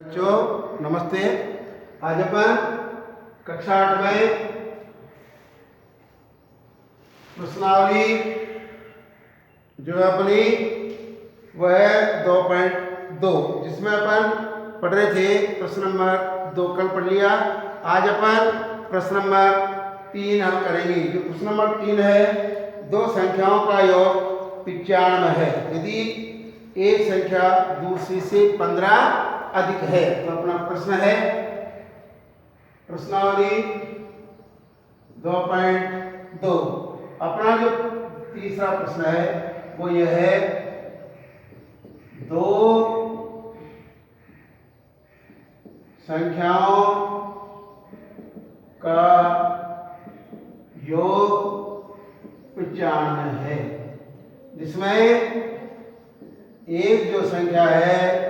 बच्चों नमस्ते। आज अपन कक्षा 8 में प्रश्नावली जो है अपनी वह है 2.2 जिसमें अपन पढ़ रहे थे प्रश्न नंबर 2 कल पढ़ लिया। आज अपन प्रश्न नंबर 3 हल करेंगे। जो प्रश्न नंबर 3 है, दो संख्याओं का योग 95 है यदि एक संख्या दूसरी से 15 अधिक है। तो अपना प्रश्न है प्रश्नावली 2.2। अपना जो तीसरा प्रश्न है वो यह है, दो संख्याओं का योग 95 है जिसमें एक जो संख्या है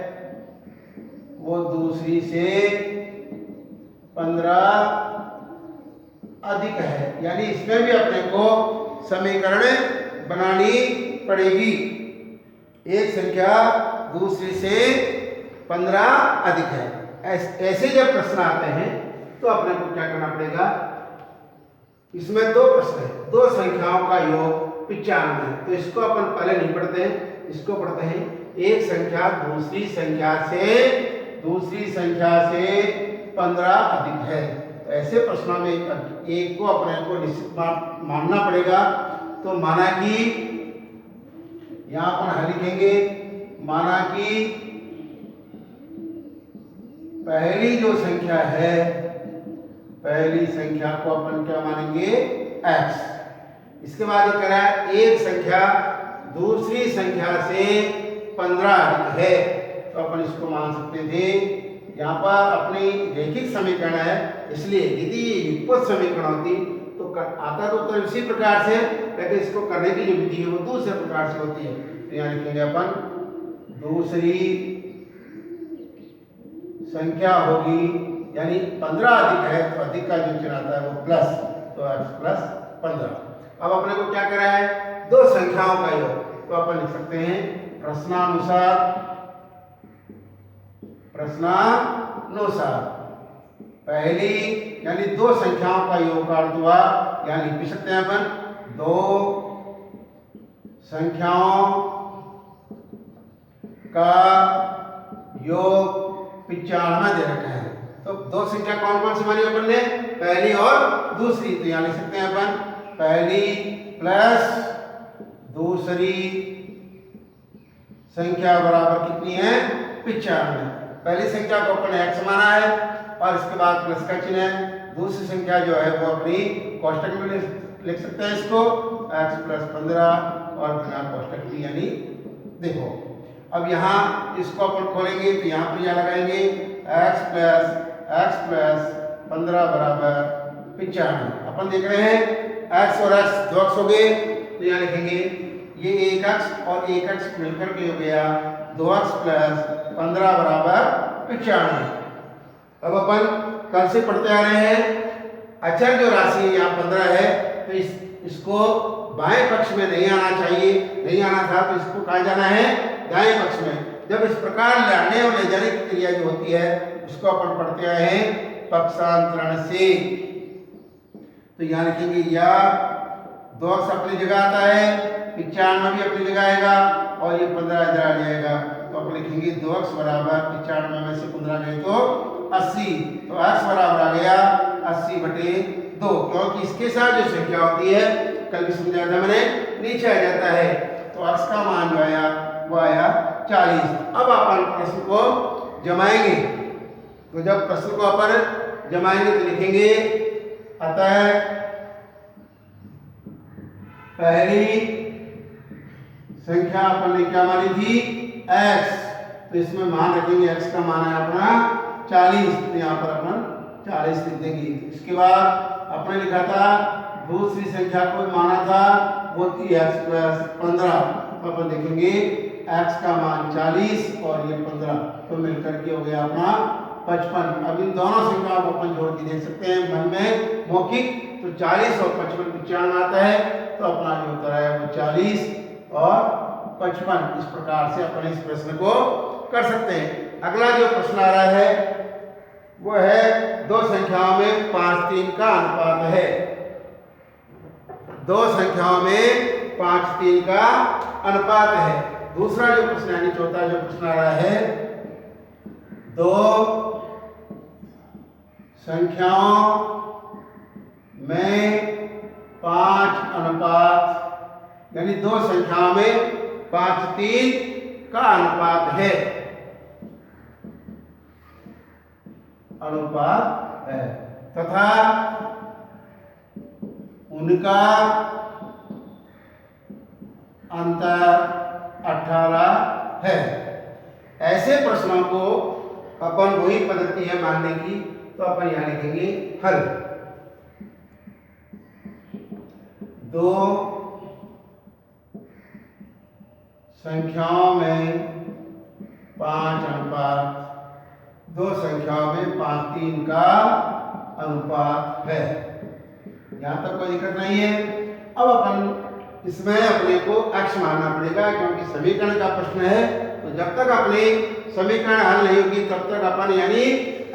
वो दूसरी से 15 अधिक है, यानी इसमें भी अपने को समीकरण बनानी पड़ेगी। एक संख्या दूसरी से 15 अधिक है। ऐसे जब प्रश्न आते हैं तो अपने को क्या करना पड़ेगा, इसमें दो प्रश्न है, दो संख्याओं का योग 95 है। तो इसको अपन पहले नहीं पढ़ते हैं, इसको पढ़ते हैं। एक संख्या दूसरी संख्या से 15 अधिक है। तो ऐसे प्रश्नों में एक को अपने को निश्चित मानना पड़ेगा। तो माना कि यहां पर हल लिखेंगे, माना कि पहली जो संख्या है, पहली संख्या को अपन क्या मानेंगे, x। इसके बाद ये कह रहा है एक संख्या दूसरी संख्या से 15 अधिक है। तो अपन इसको मान सकते थे, यहाँ पर अपनी रैखिक समीकरण है, इसलिए यदि युगपत समीकरण होती तो आता तो उत्तर इसी प्रकार से, लेकिन इसको करने की जो विधि है वो दूसरे प्रकार से होती है। तो यहाँ लिखेंगे अपन दूसरी संख्या होगी, यानी 15 अधिक है तो अधिक का जो चिन्ह आता है वो प्लस, तो x प्लस 15। अब अपने को क्या करा है, दो संख्याओं का योग। तो अपन लिख सकते हैं प्रश्नानुसार पहली यानी दो संख्याओं का योग का अर्थ हुआ, यानी लिख सकते हैं अपन दो संख्याओं का योग 95 दे रखा है। तो दो संख्या कौन कौन सी मानी अपन ने, पहली और दूसरी। तो यहां लिख सकते हैं अपन पहली प्लस दूसरी संख्या बराबर कितनी है, 95। पहली संख्या को अपन x माना है और इसके बाद प्लस का चिन्ह है। दूसरी संख्या जो है वो अपनी कोष्टक में लिख सकते हैं इसको x प्लस 15 और बिना कोष्टक की, यानी देखो अब यहाँ इसको अपन खोलेंगे तो यहाँ पर यहाँ लगाएंगे x प्लस 15 बराबर 95। अपन देख रहे हैं x और x दो x हो गए, तो यहाँ लिखेंगे ये एक x और एक x मिलकर के हो गया 2x प्लस 15 बराबर 95। अब अपन कल से पढ़ते आ रहे हैं, अचर जो राशि है यहाँ 15 है, तो इसको बाएं पक्ष में नहीं आना चाहिए, नहीं आना था तो इसको कहाँ जाना है, दाएं पक्ष में। जब इस प्रकार लाने और ले जाने की क्रिया जो होती है उसको अपन पढ़ते आए हैं पक्षांतरण से। तो यहाँ लिखेंगे या 2x अपनी जगह आता है, 95 भी अपनी जगह आएगा और ये 15 इधर आ जाएगा। तो अपन लिखेंगे 2x बराबर 95 में से 15 गए तो 80। तो x बराबर आ गया 80/2, क्योंकि इसके साथ जो संख्या होती है कल भी समझाया था मैंने, नीचे आ जाता है। तो x का मान जो आया वो आया 40। अब अपन प्रश्न को जमाएंगे। तो जब प्रश्न को अपन जमाएंगे तो लिखेंगे अतः पहली संख्या अपन ने क्या मानी थी, x। तो इसमें मान रखेंगे x का मान है अपना 40, तो यहाँ पर अपन 40 लिख देंगे। इसके बाद अपने लिखा था दूसरी संख्या को माना था वो थी x प्लस 15। तो अपन देखेंगे x का मान 40 और ये 15, तो मिलकर के हो गया अपना 55। अब इन दोनों संख्याओं को अपन जोड़ के देख सकते हैं मन में मौखिक, तो 40 और 55 95 आता है। तो अपना जो उत्तर है वो 40 और 55। इस प्रकार से अपन इस प्रश्न को कर सकते हैं। अगला जो प्रश्न आ रहा है वो है दो संख्याओं में 5-3 का अनुपात है। दो संख्याओं में 5-3 का अनुपात है। दूसरा जो प्रश्न यानी चौथा जो प्रश्न आ रहा है, दो संख्याओं में 5 अनुपात यानी दो संख्याओं में 5-3 का अनुपात है, अनुपात है तथा उनका अंतर 18 है। ऐसे प्रश्नों को अपन वही पद्धति है मानने की, तो अपन यहां लिखेंगे हल। दो संख्याओं में 5 अनुपात, दो संख्याओं में 5-3 का अनुपात है। यहां तक कोई दिक्कत नहीं है। अब अपन इसमें अपने को x मानना पड़ेगा, क्योंकि समीकरण का प्रश्न है। तो जब तक अपनी समीकरण हल नहीं होगी तब तक अपन यानी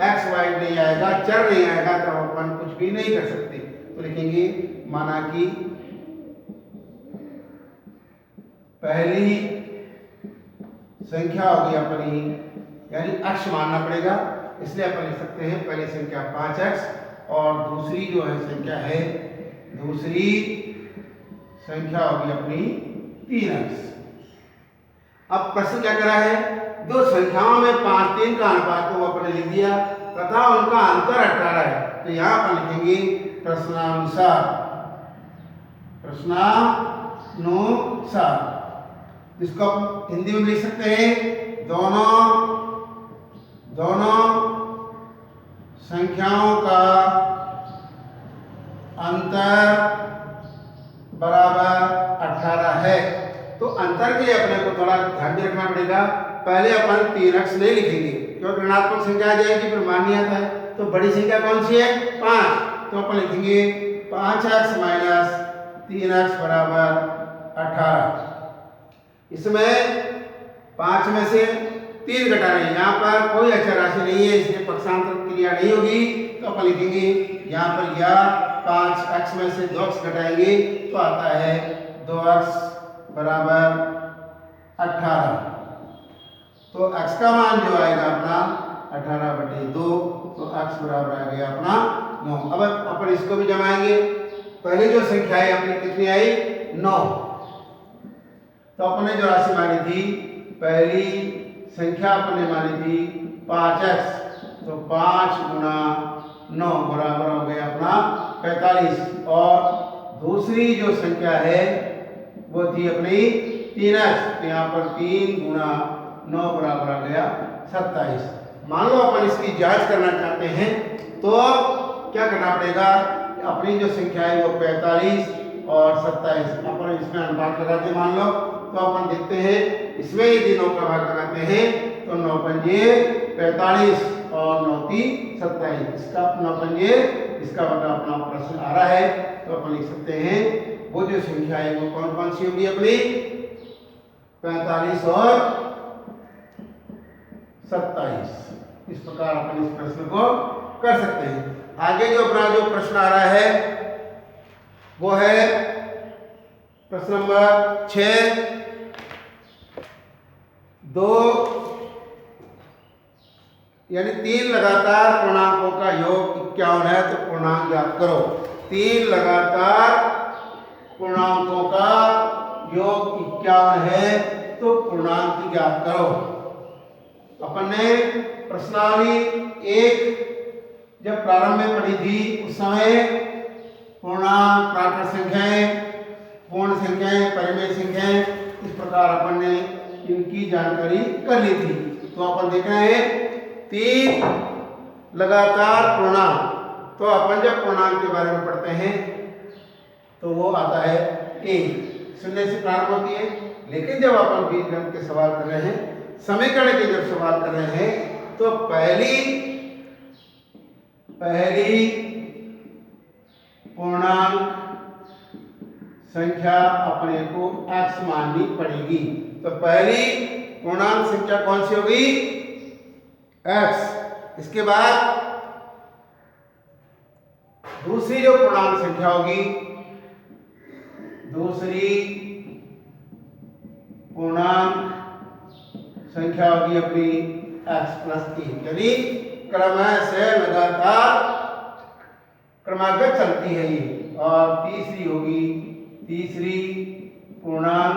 x y नहीं आएगा, चर नहीं आएगा, तब अपन कुछ भी नहीं कर सकते। तो लिखेंगे माना कि पहली संख्या होगी अपनी यानी x मानना पड़ेगा, इसलिए अपन लिख सकते हैं पहली संख्या 5x और दूसरी जो है संख्या है, दूसरी संख्या होगी अपनी 3x। अब प्रश्न क्या करा है, दो संख्याओं में 5-3 का अनुपात को अपने लिख दिया तथा उनका अंतर 18 है। तो यहां पर लिखेंगे प्रश्नानुसार, प्रश्नानुसार। इसको हिंदी में लिख सकते हैं दोनों संख्याओं का अंतर बराबर 18 है। तो अंतर के लिए अपने को थोड़ा ध्यान भी रखना पड़ेगा। पहले अपन 3x नहीं लिखेंगे क्योंकि ऋणात्मक संख्या आ जाएगी, फिर मान्य आता है। तो बड़ी संख्या कौन सी है, 5। तो अपन लिखेंगे 5x माइनस 3x बराबर 18। इसमें 5 में से 3 घटा रहे हैं, यहाँ पर कोई अचर राशि नहीं है, इसलिए पक्षांतर क्रिया नहीं होगी। तो अपन लिखेंगे यहाँ पर या 5x में से 2x घटाएंगे तो आता है 2x बराबर 18। तो x का मान जो आएगा अपना 18/2, तो x बराबर आ गया अपना 9। अब अपन इसको भी जमाएंगे। पहली जो संख्या है अपनी कितनी आई, 9। तो अपने जो राशि मानी थी, पहली संख्या अपने मानी थी 5x, तो 5 गुना 9 बराबर हो गया अपना 45। और दूसरी जो संख्या है वो थी अपनी 3x, तो यहाँ पर 3 गुना 9 बराबर आ गया 27। मान लो अपन इसकी जांच करना चाहते हैं तो क्या करना पड़ेगा, अपनी जो संख्या है वो 45 और 27 अपन इसमें अनुपात लगाते हैं। मान लो तो अपन देखते हैं इसमें यदि 9 का भाग लगाते हैं तो 9 पंजे 45 और 9 3 27। इसका 9 पंजे इसका मतलब अपना प्रश्न आ रहा है। तो अपन लिख सकते हैं वो जो संख्या है वो कौन कौन सी होगी अपनी, 45 और 27। इस प्रकार अपन इस प्रश्न को कर सकते हैं। आगे जो अपना जो प्रश्न आ रहा है वो है प्रश्न नंबर 6। 2 यानी 3 लगातार पूर्णांकों का योग 51 है, तो पूर्णांक ज्ञात करो। 3 लगातार पूर्णांकों का योग 51 है, तो पूर्णांक ज्ञात करो। अपन ने प्रश्नावली 1 जब प्रारंभ में पढ़ी थी उस समय पूर्णांक, प्राकृत संख्याएं, पूर्ण संख्याएं, परिमेय संख्याएं, इस प्रकार अपन ने इनकी जानकारी कर ली थी। तो अपन देख रहे हैं 3 लगातार पूर्णांक। तो अपन जब पूर्णांक के बारे में पढ़ते हैं तो वो आता है 1, शून्य से प्रारंभ होती है। लेकिन जब अपन बीजगणित के सवाल कर रहे हैं, समीकरण के जब सवाल कर रहे हैं, तो पहली पूर्णांक संख्या अपने को x माननी पड़ेगी। तो पहली पूर्णांक संख्या कौन सी होगी, x। इसके बाद दूसरी जो पूर्णांक संख्या होगी, दूसरी पूर्णांक संख्या होगी अपनी x प्लस 1, यानी क्रमशः से लगातार क्रमागत चलती है ये। और तीसरी होगी तीसरी पूर्णांक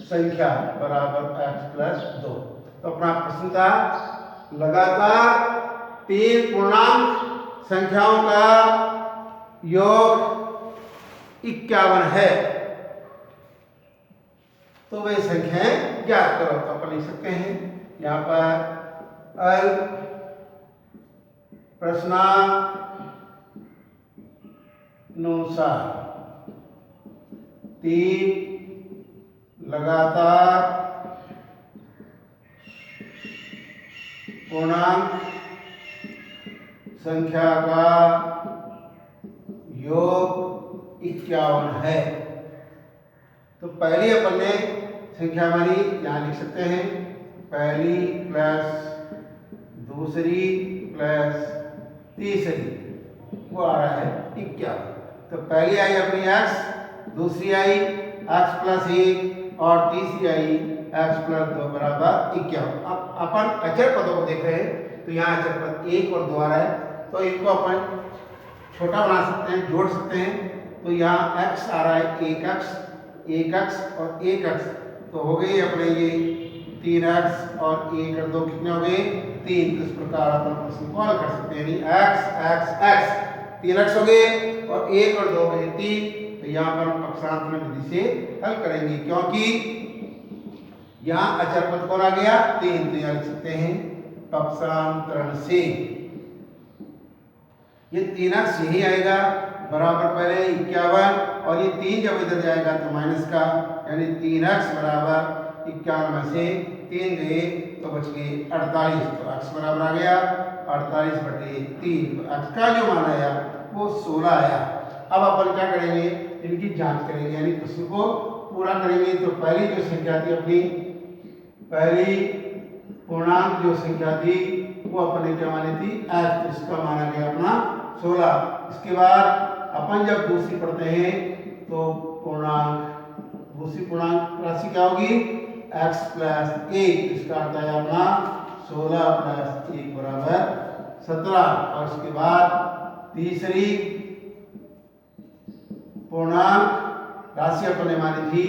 संख्या बराबर x प्लस 2। तो अपना प्रश्न था लगातार तीन पूर्णांक संख्याओं का योग 51 है, तो वे संख्याएं ज्ञात करो। तो अपन लिख सकते हैं यहाँ पर अल प्रश्नानुसार तीन लगातार पूर्णांक संख्या का योग 51 है। तो पहली अपन ने संख्या मानी, यहाँ लिख सकते हैं पहली प्लस दूसरी प्लस तीसरी, वो आ रहा है 51। तो पहली आई अपनी x, दूसरी आई x प्लस 1 और तीसरी आई x प्लस 2 बराबर 51। अब अपन अचर पदों को देख रहे हैं, तो यहाँ अचर पद 1 और 2 आ रहा है, तो इनको अपन छोटा बना सकते हैं, जोड़ सकते हैं। तो यहाँ x आ रहा है 1x और 1x, तो हो गए अपने ये 3x और 1 और 2 कितने हो गए 3। तो इस प्रकार अपन प्रश्न को हल कर सकते हैं, यानी x 3x हो गए और 1 और 2 हो गए 3। तो यहाँ पर हम पक्षांतरण विधि से हल करेंगे, क्योंकि यहाँ अचर पद कौन आ गया 3, तो यहाँ लिख सकते हैं पक्षांतरण से ये 3x यही आएगा बराबर पहले 51, और ये 3 जब इधर जाएगा तो माइनस का, यानी 3x बराबर 51 में से 3 गए तो बच गए 48। तो x बराबर आ गया 48/3। तो x का जो मान आया वो 16 आया। अब अपन क्या करेंगे, इनकी जांच करेंगे, यानी प्रश्न को पूरा करेंगे। तो पहली जो संख्या थी अपनी, पहली पूर्णांक जो संख्या थी वो अपने क्या मानी थी x, तो इसका माना गया अपना 16। इसके बाद अपन जब दूसरी पढ़ते हैं तो दूसरी पूर्णांक राशि क्या होगी x प्लस 1, इसका अर्थ है अपना 16 प्लस 1 बराबर 17। और इसके बाद तीसरी पूर्णांक राशि अपने मानी थी,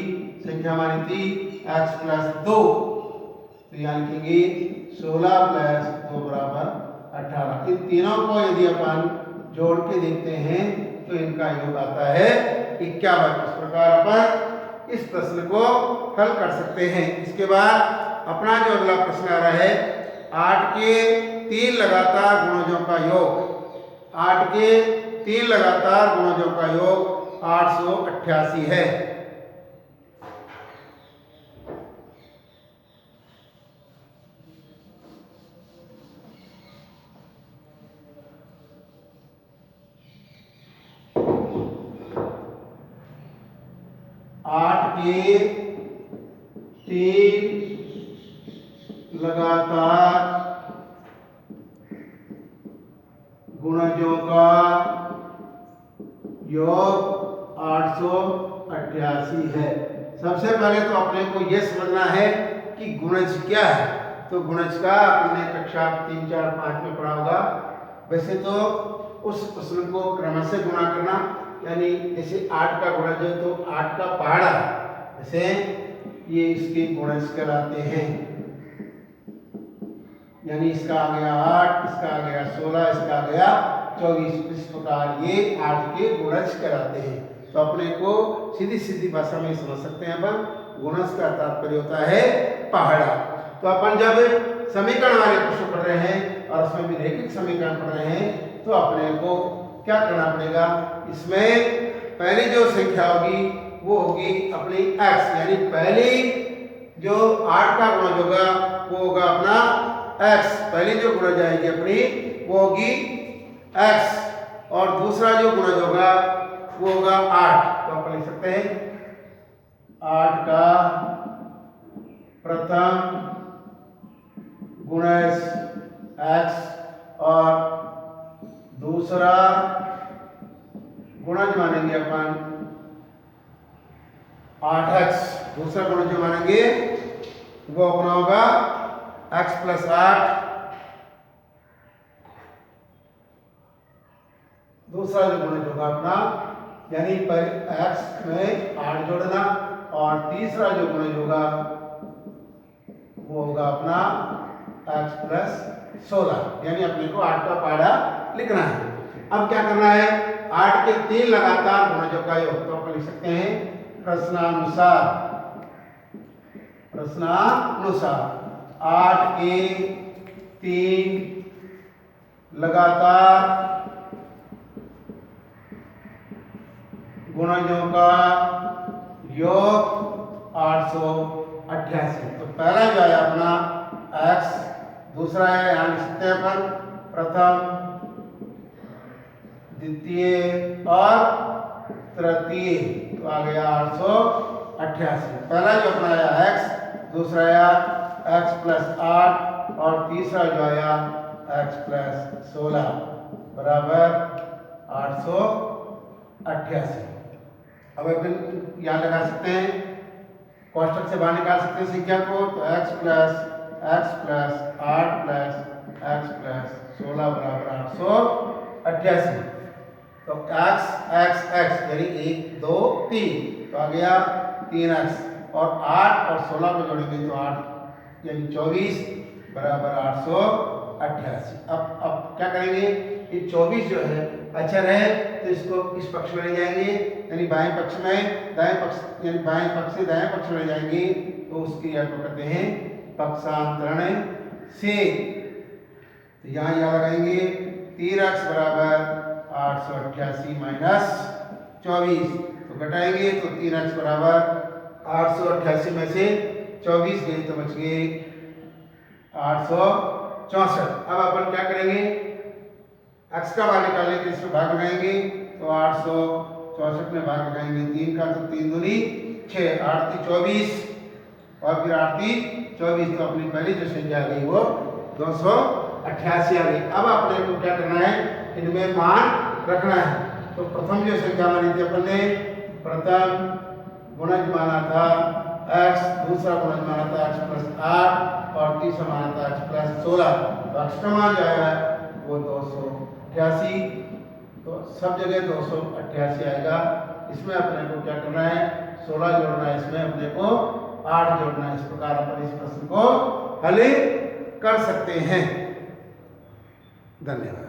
संख्या मानी थी x प्लस 2, तो यहाँ लिखेंगे 16 प्लस 2 बराबर 18। इन तीनों को यदि अपन जोड़ के देखते हैं तो इनका योग आता है 51। इस प्रकार अपन इस प्रश्न को हल कर सकते हैं। इसके बाद अपना जो अगला प्रश्न आ रहा है 8 के 3 लगातार गुणजों का योग, 8 के 3 लगातार गुणजों का योग 888 है। के 3 लगातार गुणजों का योग 888 है। सबसे पहले तो अपने को यह समझना है कि गुणज क्या है। तो गुणज का आपने कक्षा 3, 4, 5 में पढ़ा होगा। वैसे तो उस प्रश्न को क्रमशः गुणा करना, यानी जैसे 8 का गुणज है तो 8 का पहाड़ा, जैसे ये इसके गुणज कहलाते हैं, यानी इसका आ गया 8, इसका आ गया 16, इसका आ गया 24। इस प्रकार ये 8 के गुणज कहलाते हैं। तो अपने को सीधी सीधी भाषा में समझ सकते हैं अपन, गुणज का तात्पर्य होता है पहाड़ा। तो अपन जब समीकरण वाले प्रश्न पढ़ रहे हैं और उसमें भी रैखिक समीकरण पढ़ रहे हैं तो अपने को क्या करना पड़ेगा, इसमें पहली जो संख्या होगी वो होगी अपनी x, यानी पहली जो 8 का गुणज होगा वो होगा अपना x। पहली जो गुणज आएगी अपनी वो होगी x, और दूसरा जो गुणज होगा वो होगा 8। तो आप लिख सकते हैं 8 का प्रथम गुणज x और दूसरा गुणज मानेंगे अपन 8x। दूसरा गुणज जो मानेंगे वो अपना होगा x प्लस 8। दूसरा जो गुणज होगा अपना यानी x में 8 जोड़ना और तीसरा जो गुणज होगा वो होगा अपना x प्लस 16 यानी अपने को 8 का पहाड़ा लिखना है। अब क्या करना है, 8 के 3 लगातार गुणजों का योग तो अपन लिख सकते हैं प्रश्नानुसार 8 के 3 लगातार गुणजों का योग 888। तो पहला जो है अपना x, दूसरा है यहाँ लिख सकते हैं अपन प्रथम, द्वितीय और तृतीय। तो आ गया 888। पहला जो अपना आया x, दूसरा आया x प्लस 8 और तीसरा जो आया x प्लस 16 बराबर 888। अब अपन यहाँ लगा सकते हैं, कोष्टक से बाहर निकाल सकते हैं संख्या को। तो x plus 8 plus x plus 16 बराबर 888। तो x यानी 1 2 3 तो आ गया 3x और 8 और 16 को जोड़ेंगे तो 8 यानी 24 बराबर 888। अब क्या करेंगे, ये 24 जो है अचर है तो इसको इस पक्ष में ले जाएंगे यानी बाएं पक्ष में, दाएं पक्ष यानी बाएं पक्ष से दाएं पक्ष में ले जाएंगे तो उसकी क्रिया को कहते हैं पक्षांतरण से। तो यहाँ लगाएंगे 3x बराबर 888 माइनस 24 तो घटाएंगे तो 3x बराबर 888 में से 24 गए तो बच गए 864। अब अपन क्या करेंगे, x का मान निकालने के इसमें भाग लगाएंगे तो 864 में भाग लगाएंगे 3 का तो 3 दूनी 6, 8 × 24 और फिर 8 × 24 तो अपनी पहली जो संख्या आ गई वो 288 आ गई। अब अपने को क्या करना है, इनमें मान रखना है। तो प्रथम जो संख्या मानी थी अपन ने, प्रथम गुणज माना था x, दूसरा गुणज माना था x प्लस 8 और तीसरा माना था x प्लस 16। तो x का मान जो है वो 288। तो सब जगह 288 आएगा। इसमें अपने को क्या करना है, 16 जोड़ना है, इसमें अपने को 8 जोड़ना है। इस प्रकार अपन इस प्रश्न को हल कर सकते हैं। धन्यवाद।